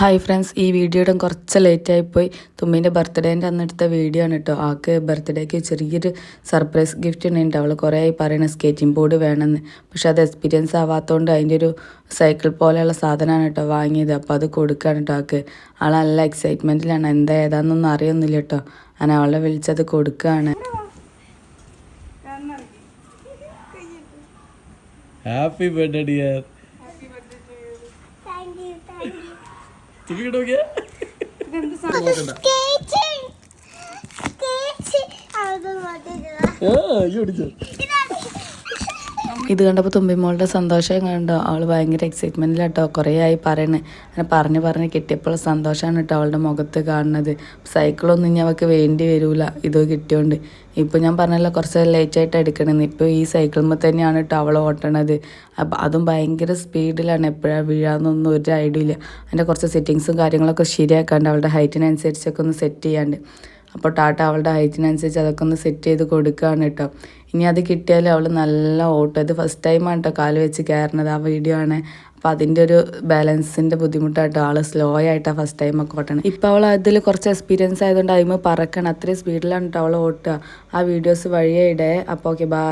Hi friends, ഈ വീഡിയോയുടെ കുറച്ച് ലേറ്റായിപ്പോയി. തുമ്മീൻ്റെ ബർത്ത്ഡേൻ്റെ അന്നെടുത്ത വീഡിയോ ആണ് കേട്ടോ. ആൾക്ക് ബർത്ത്ഡേക്ക് ചെറിയൊരു സർപ്രൈസ് ഗിഫ്റ്റ് ഉണ്ട്. അവൾ കുറേ ആയി പറയണ സ്കേറ്റിംഗ് ബോർഡ് വേണമെന്ന്. പക്ഷെ അത് എക്സ്പീരിയൻസ് ആവാത്തതുകൊണ്ട് അതിൻ്റെ ഒരു സൈക്കിൾ പോലെയുള്ള സാധനമാണ് കേട്ടോ വാങ്ങിയത്. അപ്പോൾ അത് കൊടുക്കുകയാണ് കേട്ടോ ആൾക്ക്. ആൾ നല്ല എക്സൈറ്റ്മെൻറ്റിലാണ്. എന്താ ഏതാണെന്നൊന്നും അറിയൊന്നുമില്ല കേട്ടോ. ഞാൻ അവളെ വിളിച്ചത് കൊടുക്കുകയാണ്. Happy birthday dear. ഇത് കണ്ടപ്പോൾ തുമ്പിമോളുടെ സന്തോഷം കണ്ടോ. അവൾ ഭയങ്കര എക്സൈറ്റ്മെൻറ്റിലാട്ടോ. കുറേ ആയി പറയണേ. അങ്ങനെ പറഞ്ഞ് കിട്ടിയപ്പോൾ സന്തോഷമാണ് കേട്ടോ അവളുടെ മുഖത്ത് കാണുന്നത്. സൈക്കിളൊന്നും ഇനി അവൾക്ക് വേണ്ടി വരില്ല ഇത് കിട്ടിയോണ്ട്. ഇപ്പോൾ ഞാൻ പറഞ്ഞല്ലോ കുറച്ച് ലേറ്റായിട്ട് എടുക്കണമെന്ന്. ഇപ്പോൾ ഈ സൈക്കിളുമ്പോൾ തന്നെയാണ് കേട്ടോ അവൾ ഓട്ടണത്. അപ്പം അതും ഭയങ്കര സ്പീഡിലാണ്. എപ്പോഴാണ് വീഴാന്നൊന്നും ഒരു ഐഡിയ ഇല്ല. അതിൻ്റെ കുറച്ച് സെറ്റിങ്സും കാര്യങ്ങളൊക്കെ ശരിയാക്കാണ്ട് അവളുടെ ഹൈറ്റിനനുസരിച്ചൊക്കെ ഒന്ന് സെറ്റ് ചെയ്യാണ്ട്. അപ്പോൾ ടാറ്റ അവളുടെ ഹൈറ്റിനനുസരിച്ച് അതൊക്കെ ഒന്ന് സെറ്റ് ചെയ്ത് കൊടുക്കുകയാണ് കേട്ടോ. ഇനി അത് കിട്ടിയാൽ അവൾ നല്ല ഓട്ടം. ഇത് ഫസ്റ്റ് ടൈമാണ് കേട്ടോ കാല് വെച്ച് കയറുന്നത്. ആ വീഡിയോ ആണ്. അപ്പോൾ അതിൻ്റെ ഒരു ബാലൻസിൻ്റെ ബുദ്ധിമുട്ടായിട്ടോ ആൾ സ്ലോ ആയിട്ടാണ് ഫസ്റ്റ് ടൈമൊക്കെ ഓട്ടണം. ഇപ്പോൾ അവൾ അതിൽ കുറച്ച് എക്സ്പീരിയൻസ് ആയതുകൊണ്ട് അതിന് പറക്കണം. അത്രയും സ്പീഡിലാണ് കേട്ടോ അവൾ ഓട്ടുക. ആ വീഡിയോസ് വഴിയേ ഇടേ. അപ്പോൾ ഓക്കെ, ബൈ.